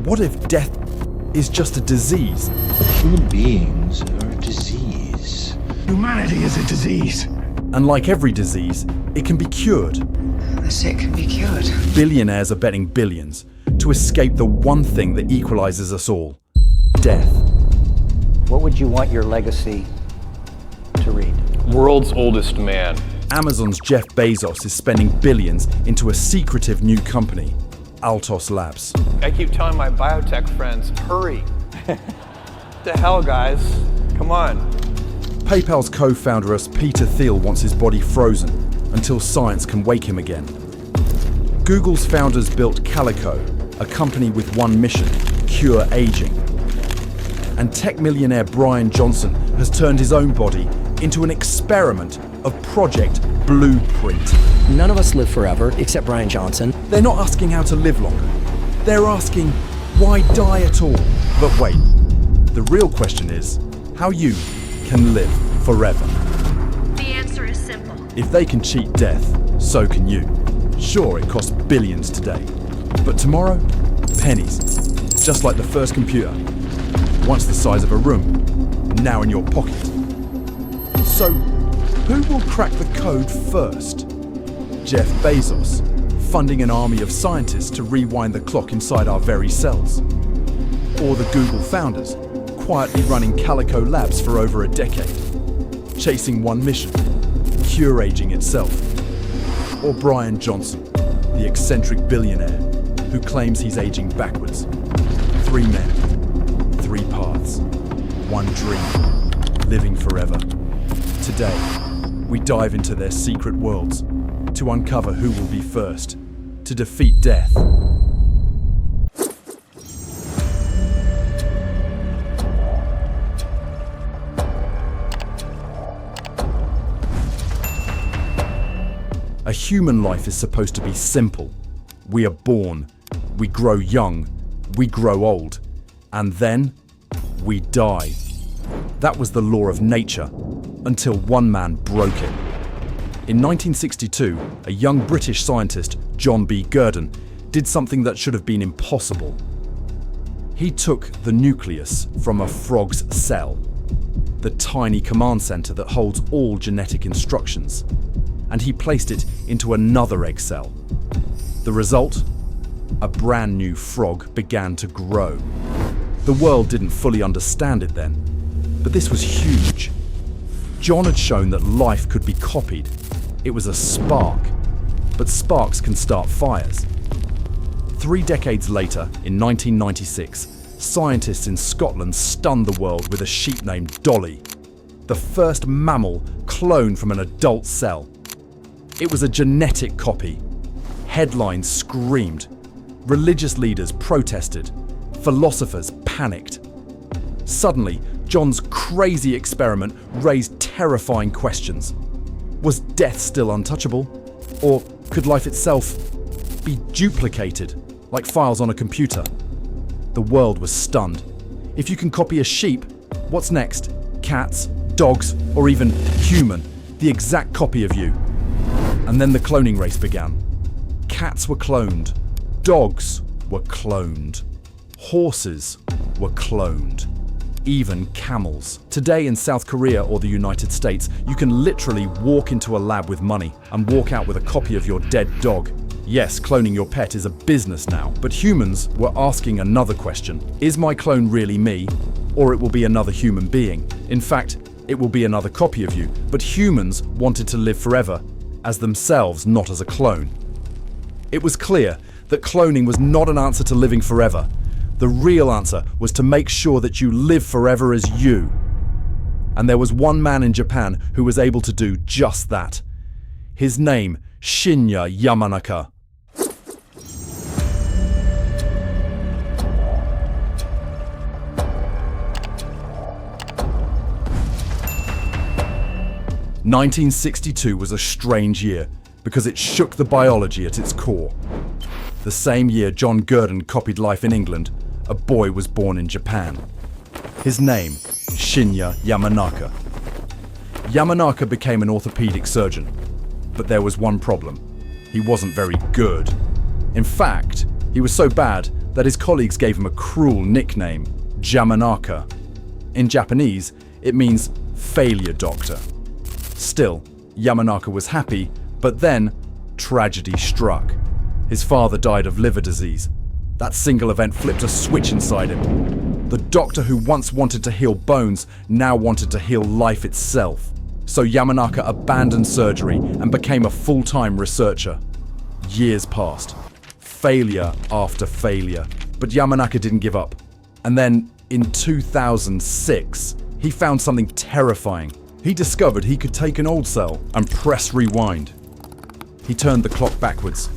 What if death is just a disease? Human beings are a disease. Humanity is a disease. And like every disease, it can be cured. The sick can be cured. Billionaires are betting billions to escape the one thing that equalizes us all: death. What would you want your legacy to read? World's oldest man. Amazon's Jeff Bezos is spending billions into a secretive new company, Altos Labs. I keep telling my biotech friends, hurry. The hell, guys? Come on. PayPal's co-founder Peter Thiel wants his body frozen until science can wake him again. Google's founders built Calico, a company with one mission: cure aging. And tech millionaire Brian Johnson has turned his own body into an experiment of Project Blueprint. None of us live forever, except Brian Johnson. They're not asking how to live longer. They're asking, why die at all? But wait, the real question is, how you can live forever. The answer is simple. If they can cheat death, so can you. Sure, it costs billions today, but tomorrow, pennies. Just like the first computer. Once the size of a room, now in your pocket. So, who will crack the code first? Jeff Bezos, funding an army of scientists to rewind the clock inside our very cells? Or the Google founders, quietly running Calico Labs for over a decade, chasing one mission: cure aging itself? Or Brian Johnson, the eccentric billionaire who claims he's aging backwards? 3 men, 3 paths, one dream, living forever. Today, we dive into their secret worlds to uncover who will be first to defeat death. A human life is supposed to be simple. We are born, we grow young, we grow old, and then we die. That was the law of nature, until one man broke it. In 1962, a young British scientist, John B. Gurdon, did something that should have been impossible. He took the nucleus from a frog's cell, the tiny command center that holds all genetic instructions, and he placed it into another egg cell. The result? A brand new frog began to grow. The world didn't fully understand it then, but this was huge. John had shown that life could be copied. It was a spark, but sparks can start fires. 3 decades later, in 1996, scientists in Scotland stunned the world with a sheep named Dolly, the first mammal cloned from an adult cell. It was a genetic copy. Headlines screamed. Religious leaders protested. Philosophers panicked. Suddenly, John's crazy experiment raised terrifying questions. Was death still untouchable? Or could life itself be duplicated, like files on a computer? The world was stunned. If you can copy a sheep, what's next? Cats, dogs, or even human, the exact copy of you. And then the cloning race began. Cats were cloned. Dogs were cloned. Horses were cloned. Even camels. Today in South Korea or the United States, you can literally walk into a lab with money and walk out with a copy of your dead dog. Yes, cloning your pet is a business now, but humans were asking another question. Is my clone really me? Or it will be another human being. In fact, it will be another copy of you, but humans wanted to live forever as themselves, not as a clone. It was clear that cloning was not an answer to living forever. The real answer was to make sure that you live forever as you. And there was one man in Japan who was able to do just that. His name, Shinya Yamanaka. "1962 was a strange year because it shook the biology at its core. The same year John Gurdon copied life in England, a boy was born in Japan. His name, Shinya Yamanaka. Yamanaka became an orthopedic surgeon, but there was one problem. He wasn't very good. In fact, he was so bad that his colleagues gave him a cruel nickname, Yamanaka. In Japanese, it means failure doctor. Still, Yamanaka was happy, but then tragedy struck. His father died of liver disease. That single event flipped a switch inside him. The doctor who once wanted to heal bones now wanted to heal life itself. So Yamanaka abandoned surgery and became a full-time researcher. Years passed. Failure after failure. But Yamanaka didn't give up. And then, in 2006, he found something terrifying. He discovered he could take an old cell and press rewind. He turned the clock backwards.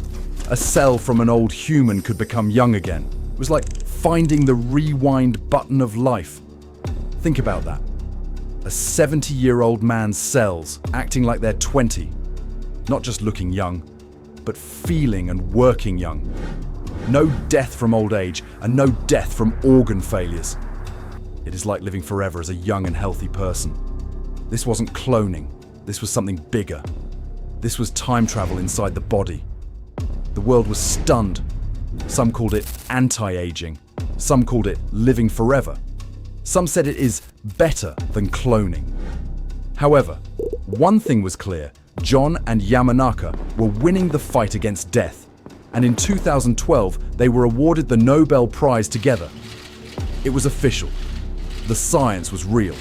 A cell from an old human could become young again. It was like finding the rewind button of life. Think about that. A 70-year-old man's cells acting like they're 20. Not just looking young, but feeling and working young. No death from old age and no death from organ failures. It is like living forever as a young and healthy person. This wasn't cloning. This was something bigger. This was time travel inside the body. The world was stunned. Some called it anti-aging. Some called it living forever. Some said it is better than cloning. However, one thing was clear. John and Yamanaka were winning the fight against death. And in 2012, they were awarded the Nobel Prize together. It was official. The science was real.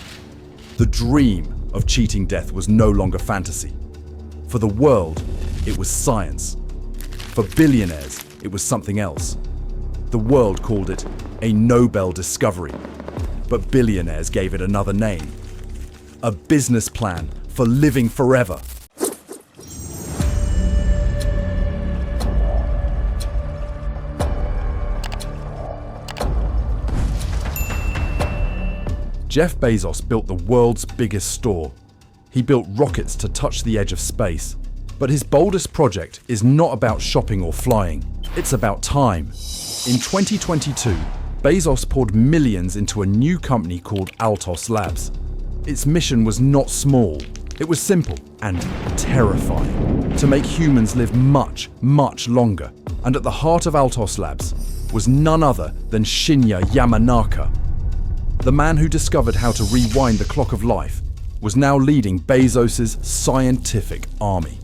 The dream of cheating death was no longer fantasy. For the world, it was science. For billionaires, it was something else. The world called it a Nobel discovery. But billionaires gave it another name. A business plan for living forever. Jeff Bezos built the world's biggest store. He built rockets to touch the edge of space. But his boldest project is not about shopping or flying. It's about time. In 2022, Bezos poured millions into a new company called Altos Labs. Its mission was not small. It was simple and terrifying. To make humans live much, much longer. And at the heart of Altos Labs was none other than Shinya Yamanaka. The man who discovered how to rewind the clock of life was now leading Bezos's scientific army.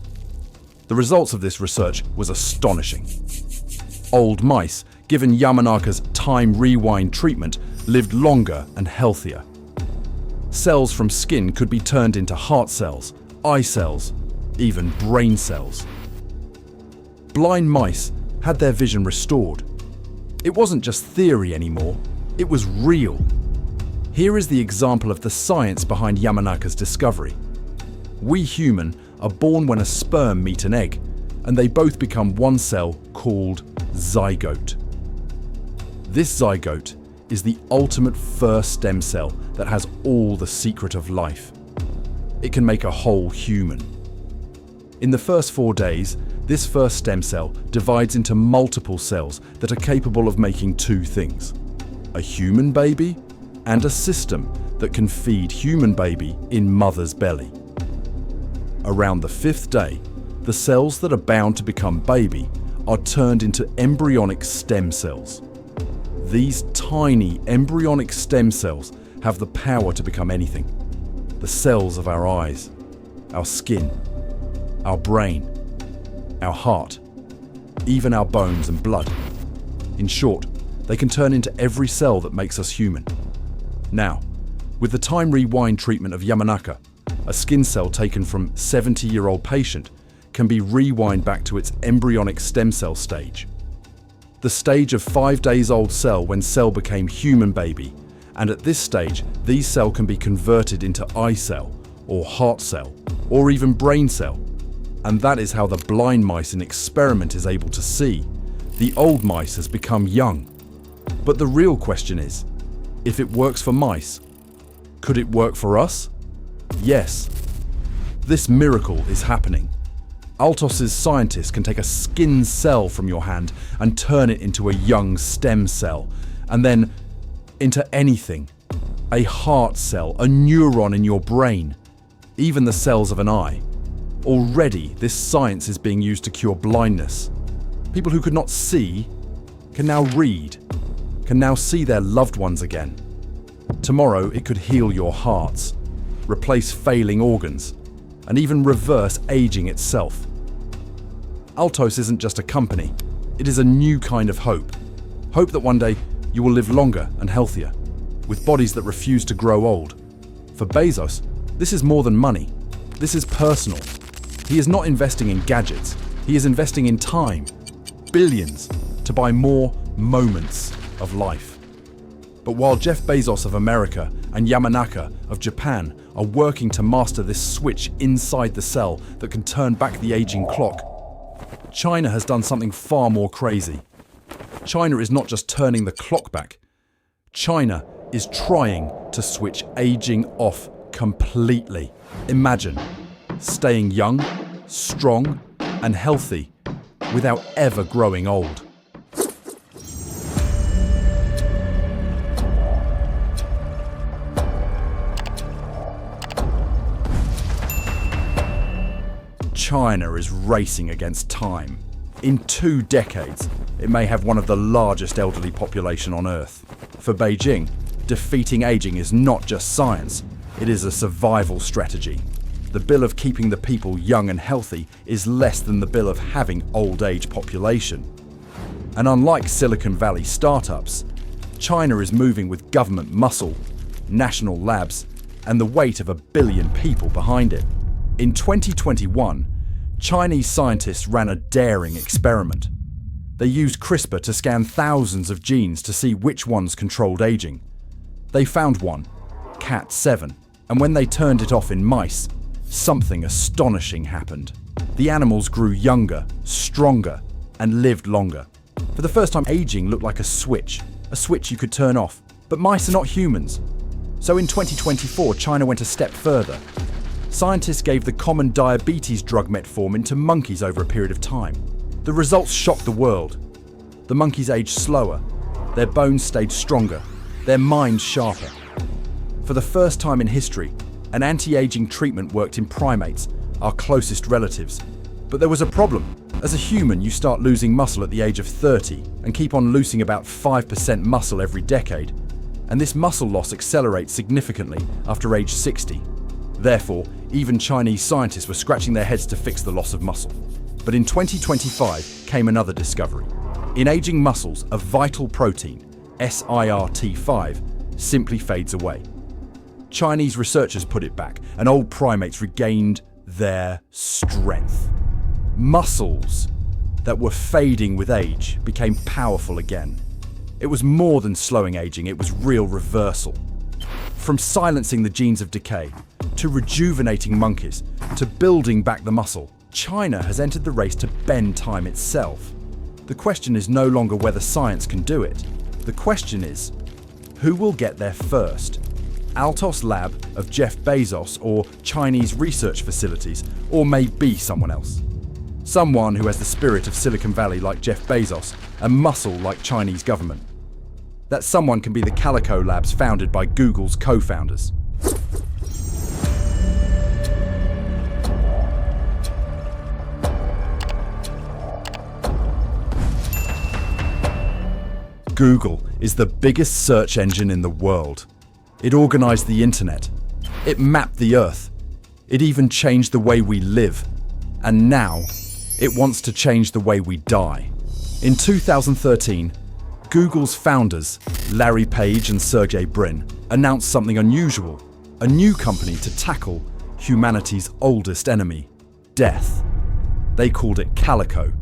The results of this research was astonishing. Old mice, given Yamanaka's time rewind treatment, lived longer and healthier. Cells from skin could be turned into heart cells, eye cells, even brain cells. Blind mice had their vision restored. It wasn't just theory anymore, it was real. Here is the example of the science behind Yamanaka's discovery. We human are born when a sperm meets an egg, and they both become one cell called zygote. This zygote is the ultimate first stem cell that has all the secret of life. It can make a whole human. In the first 4 days, this first stem cell divides into multiple cells that are capable of making two things: a human baby and a system that can feed human baby in mother's belly. Around the 5th day, the cells that are bound to become baby are turned into embryonic stem cells. These tiny embryonic stem cells have the power to become anything. The cells of our eyes, our skin, our brain, our heart, even our bones and blood. In short, they can turn into every cell that makes us human. Now, with the time rewind treatment of Yamanaka, a skin cell taken from a 70-year-old patient can be rewind back to its embryonic stem cell stage. The stage of 5 days old cell when cell became human baby, and at this stage, these cells can be converted into eye cell, or heart cell, or even brain cell. And that is how the blind mice in experiment is able to see. The old mice has become young. But the real question is, if it works for mice, could it work for us? Yes. This miracle is happening. Altos's scientists can take a skin cell from your hand and turn it into a young stem cell, and then into anything. A heart cell, a neuron in your brain, even the cells of an eye. Already, this science is being used to cure blindness. People who could not see can now read, can now see their loved ones again. Tomorrow it could heal your hearts, replace failing organs, and even reverse aging itself. Altos isn't just a company, it is a new kind of hope. Hope that one day you will live longer and healthier, with bodies that refuse to grow old. For Bezos, this is more than money. This is personal. He is not investing in gadgets, he is investing in time, billions, to buy more moments of life. But while Jeff Bezos of America and Yamanaka of Japan are working to master this switch inside the cell that can turn back the aging clock, China has done something far more crazy. China is not just turning the clock back. China is trying to switch aging off completely. Imagine staying young, strong, and healthy without ever growing old. China is racing against time. In 2 decades, it may have one of the largest elderly population on Earth. For Beijing, defeating aging is not just science, it is a survival strategy. The bill of keeping the people young and healthy is less than the bill of having old age population. And unlike Silicon Valley startups, China is moving with government muscle, national labs, and the weight of 1 billion people behind it. In 2021, Chinese scientists ran a daring experiment. They used CRISPR to scan thousands of genes to see which ones controlled aging. They found one, Cat7, and when they turned it off in mice, something astonishing happened. The animals grew younger, stronger, and lived longer. For the first time, aging looked like a switch you could turn off. But mice are not humans. So in 2024, China went a step further. Scientists gave the common diabetes drug metformin to monkeys over a period of time. The results shocked the world. The monkeys aged slower, their bones stayed stronger, their minds sharper. For the first time in history, an anti-aging treatment worked in primates, our closest relatives. But there was a problem. As a human, you start losing muscle at the age of 30 and keep on losing about 5% muscle every decade. And this muscle loss accelerates significantly after age 60. Therefore, even Chinese scientists were scratching their heads to fix the loss of muscle. But in 2025 came another discovery. In aging muscles, a vital protein, SIRT5, simply fades away. Chinese researchers put it back, and old primates regained their strength. Muscles that were fading with age became powerful again. It was more than slowing aging, it was real reversal. From silencing the genes of decay, to rejuvenating monkeys, to building back the muscle, China has entered the race to bend time itself. The question is no longer whether science can do it. The question is, who will get there first? Altos Lab of Jeff Bezos or Chinese research facilities, or maybe someone else? Someone who has the spirit of Silicon Valley like Jeff Bezos and muscle like Chinese government. That someone can be the Calico Labs founded by Google's co-founders. Google is the biggest search engine in the world. It organized the internet. It mapped the earth. It even changed the way we live. And now, it wants to change the way we die. In 2013, Google's founders, Larry Page and Sergey Brin, announced something unusual, a new company to tackle humanity's oldest enemy, death. They called it Calico,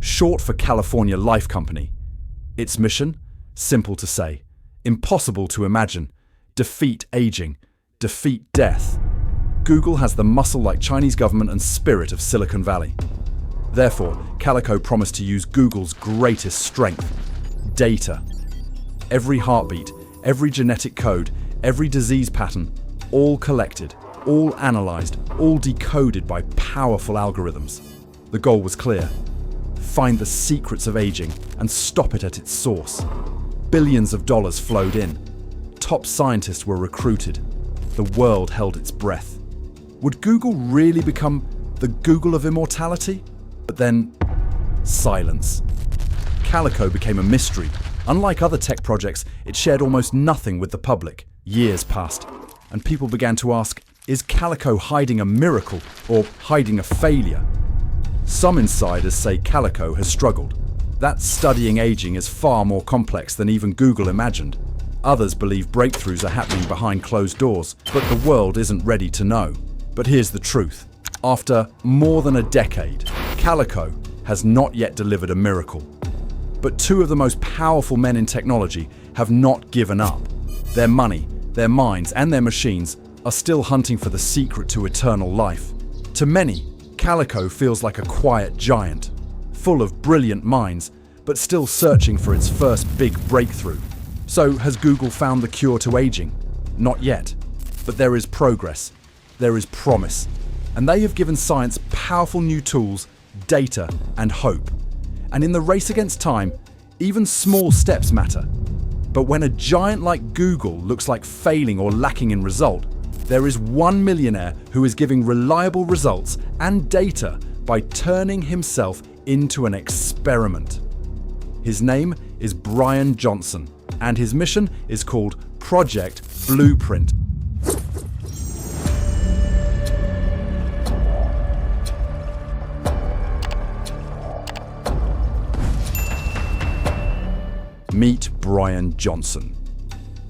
short for California Life Company. Its mission? Simple to say, impossible to imagine. Defeat aging, defeat death. Google has the muscle like Chinese government and spirit of Silicon Valley. Therefore, Calico promised to use Google's greatest strength, data. Every heartbeat, every genetic code, every disease pattern, all collected, all analyzed, all decoded by powerful algorithms. The goal was clear. Find the secrets of aging and stop it at its source. Billions of dollars flowed in. Top scientists were recruited. The world held its breath. Would Google really become the Google of immortality? But then, silence. Calico became a mystery. Unlike other tech projects, it shared almost nothing with the public. Years passed, and people began to ask, is Calico hiding a miracle or hiding a failure? Some insiders say Calico has struggled. That studying aging is far more complex than even Google imagined. Others believe breakthroughs are happening behind closed doors, but the world isn't ready to know. But here's the truth. After more than a decade, Calico has not yet delivered a miracle. But two of the most powerful men in technology have not given up. Their money, their minds, and their machines are still hunting for the secret to eternal life. To many, Calico feels like a quiet giant, full of brilliant minds, but still searching for its first big breakthrough. So, has Google found the cure to aging? Not yet. But there is progress. There is promise. And they have given science powerful new tools, data, and hope. And in the race against time, even small steps matter. But when a giant like Google looks like failing or lacking in result, there is one millionaire who is giving reliable results and data by turning himself into an experiment. His name is Brian Johnson, and his mission is called Project Blueprint. Meet Brian Johnson,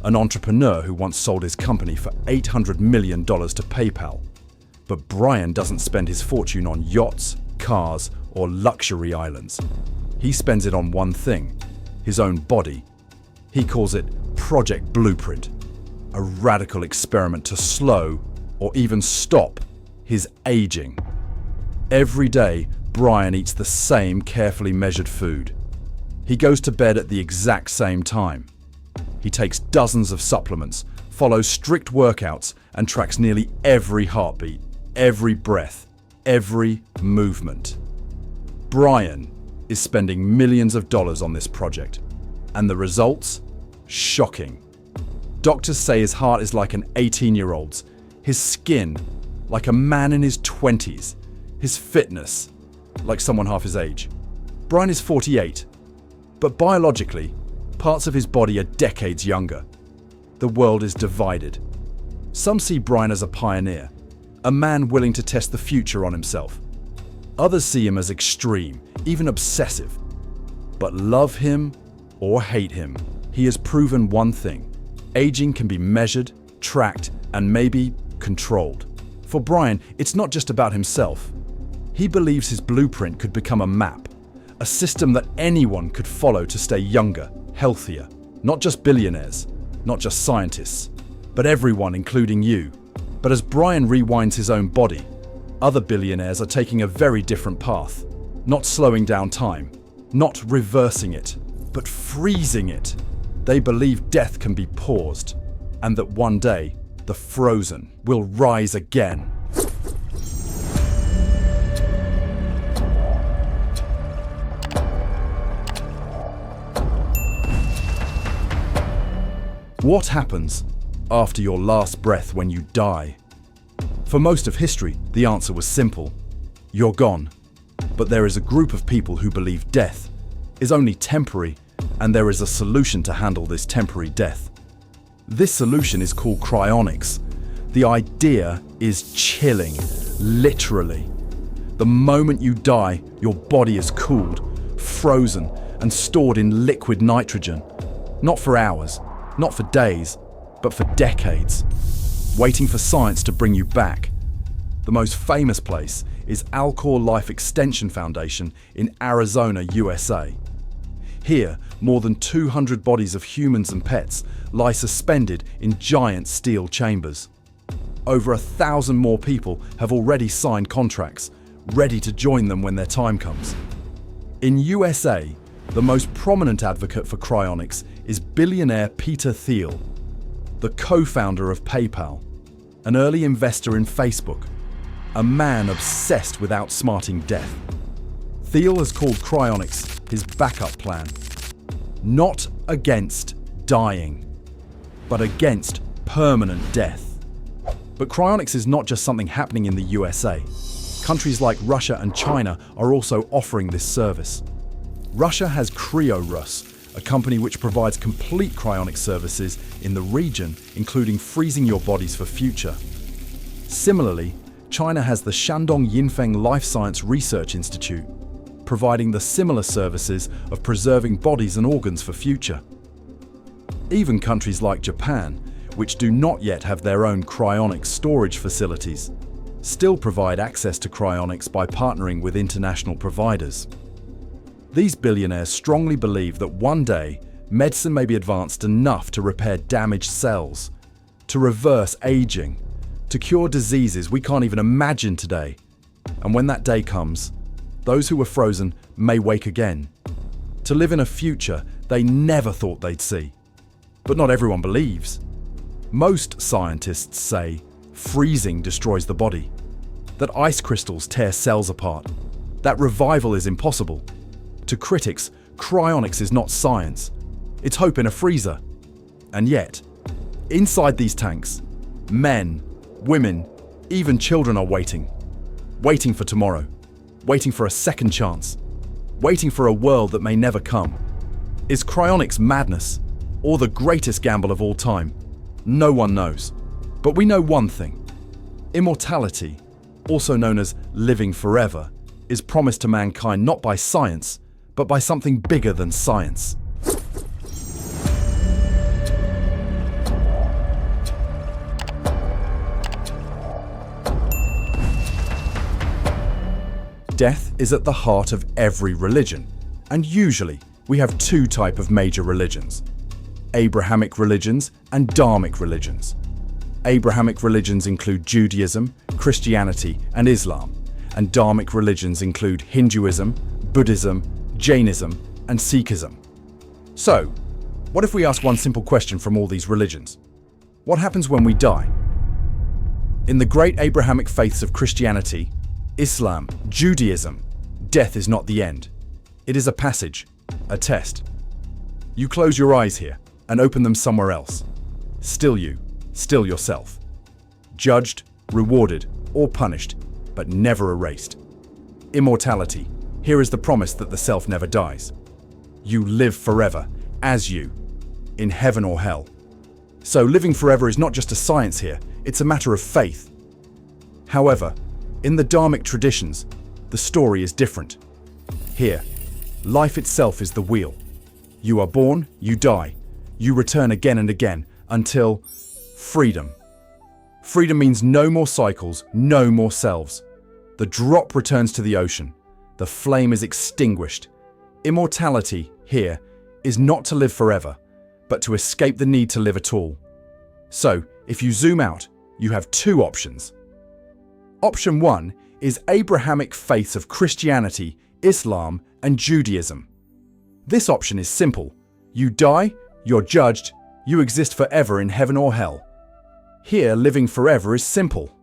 an entrepreneur who once sold his company for $800 million to PayPal. But Brian doesn't spend his fortune on yachts, cars, or luxury islands. He spends it on one thing, his own body. He calls it Project Blueprint, a radical experiment to slow or even stop his aging. Every day, Brian eats the same carefully measured food. He goes to bed at the exact same time. He takes dozens of supplements, follows strict workouts, and tracks nearly every heartbeat, every breath, every movement. Brian is spending millions of dollars on this project. And the results? Shocking. Doctors say his heart is like an 18-year-old's, his skin like a man in his 20s, his fitness like someone half his age. Brian is 48, but biologically, parts of his body are decades younger. The world is divided. Some see Brian as a pioneer, a man willing to test the future on himself. Others see him as extreme, even obsessive. But love him or hate him, he has proven one thing. Aging can be measured, tracked, and maybe controlled. For Brian, it's not just about himself. He believes his blueprint could become a map, a system that anyone could follow to stay younger, healthier. Not just billionaires, not just scientists, but everyone, including you. But as Brian rewinds his own body, other billionaires are taking a very different path. Not slowing down time, not reversing it, but freezing it. They believe death can be paused, and that one day, the frozen will rise again. What happens after your last breath when you die? For most of history, the answer was simple. You're gone. But there is a group of people who believe death is only temporary, and there is a solution to handle this temporary death. This solution is called cryonics. The idea is chilling, literally. The moment you die, your body is cooled, frozen, and stored in liquid nitrogen. Not for hours, not for days, but for decades, waiting for science to bring you back. The most famous place is Alcor Life Extension Foundation in Arizona, USA. Here, more than 200 bodies of humans and pets lie suspended in giant steel chambers. Over 1,000 more people have already signed contracts, ready to join them when their time comes. In USA, the most prominent advocate for cryonics is billionaire Peter Thiel, the co-founder of PayPal, an early investor in Facebook, a man obsessed with outsmarting death. Thiel has called cryonics his backup plan. Not against dying, but against permanent death. But cryonics is not just something happening in the USA. Countries like Russia and China are also offering this service. Russia has CryoRus, a company which provides complete cryonic services in the region, including freezing your bodies for future. Similarly, China has the Shandong Yinfeng Life Science Research Institute, providing the similar services of preserving bodies and organs for future. Even countries like Japan, which do not yet have their own cryonic storage facilities, still provide access to cryonics by partnering with international providers. These billionaires strongly believe that one day, medicine may be advanced enough to repair damaged cells, to reverse aging, to cure diseases we can't even imagine today. And when that day comes, those who were frozen may wake again, to live in a future they never thought they'd see. But not everyone believes. Most scientists say freezing destroys the body, that ice crystals tear cells apart, that revival is impossible. To critics, cryonics is not science, it's hope in a freezer. And yet, inside these tanks, men, women, even children are waiting for tomorrow, waiting for a second chance, waiting for a world that may never come. Is cryonics madness, or the greatest gamble of all time? No one knows. But we know one thing. Immortality, also known as living forever, is promised to mankind not by science, but by something bigger than science. Death is at the heart of every religion, and usually we have two types of major religions: Abrahamic religions and Dharmic religions. Abrahamic religions include Judaism, Christianity, and Islam, and Dharmic religions include Hinduism, Buddhism, Jainism, and Sikhism. So, what if we ask one simple question from all these religions? What happens when we die? In the great Abrahamic faiths of Christianity, Islam, Judaism, death is not the end. It is a passage, a test. You close your eyes here and open them somewhere else. Still you, still yourself. Judged, rewarded, or punished, but never erased. Immortality. Here is the promise that the self never dies. You live forever, as you, in heaven or hell. So living forever is not just a science here, it's a matter of faith. However, in the Dharmic traditions, the story is different. Here, life itself is the wheel. You are born, you die, you return again and again, until freedom. Freedom means no more cycles, no more selves. The drop returns to the ocean. The flame is extinguished. Immortality, here, is not to live forever, but to escape the need to live at all. So, if you zoom out, you have two options. Option 1 is Abrahamic faiths of Christianity, Islam, and Judaism. This option is simple. You die, you're judged, you exist forever in heaven or hell. Here, living forever is simple.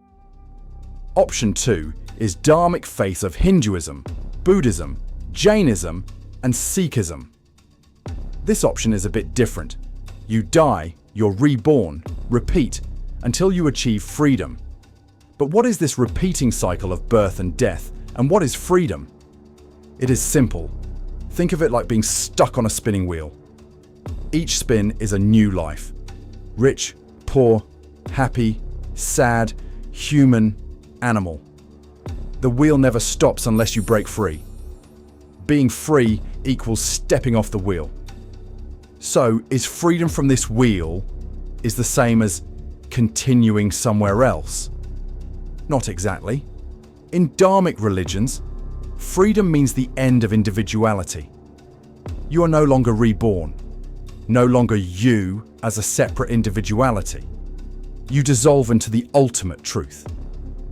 Option 2 is Dharmic faiths of Hinduism, Buddhism, Jainism, and Sikhism. This option is a bit different. You die, you're reborn, repeat, until you achieve freedom. But what is this repeating cycle of birth and death, and what is freedom? It is simple. Think of it like being stuck on a spinning wheel. Each spin is a new life. Rich, poor, happy, sad, human, animal. The wheel never stops unless you break free. Being free equals stepping off the wheel. So, is freedom from this wheel is the same as continuing somewhere else? Not exactly. In Dharmic religions, freedom means the end of individuality. You are no longer reborn, no longer you as a separate individuality. You dissolve into the ultimate truth.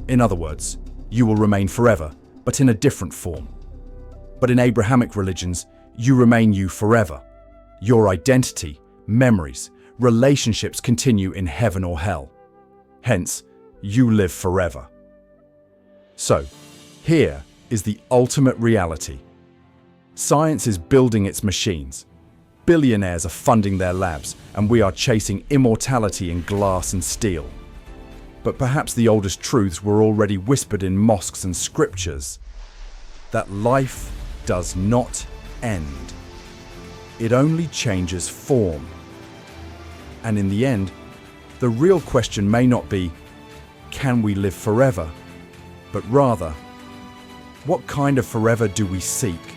In other words, you will remain forever, but in a different form. But in Abrahamic religions, you remain you forever. Your identity, memories, relationships continue in heaven or hell. Hence, you live forever. So, here is the ultimate reality. Science is building its machines. Billionaires are funding their labs, and we are chasing immortality in glass and steel. But perhaps the oldest truths were already whispered in mosques and scriptures. That life does not end. It only changes form. And in the end, the real question may not be, can we live forever? But rather, what kind of forever do we seek?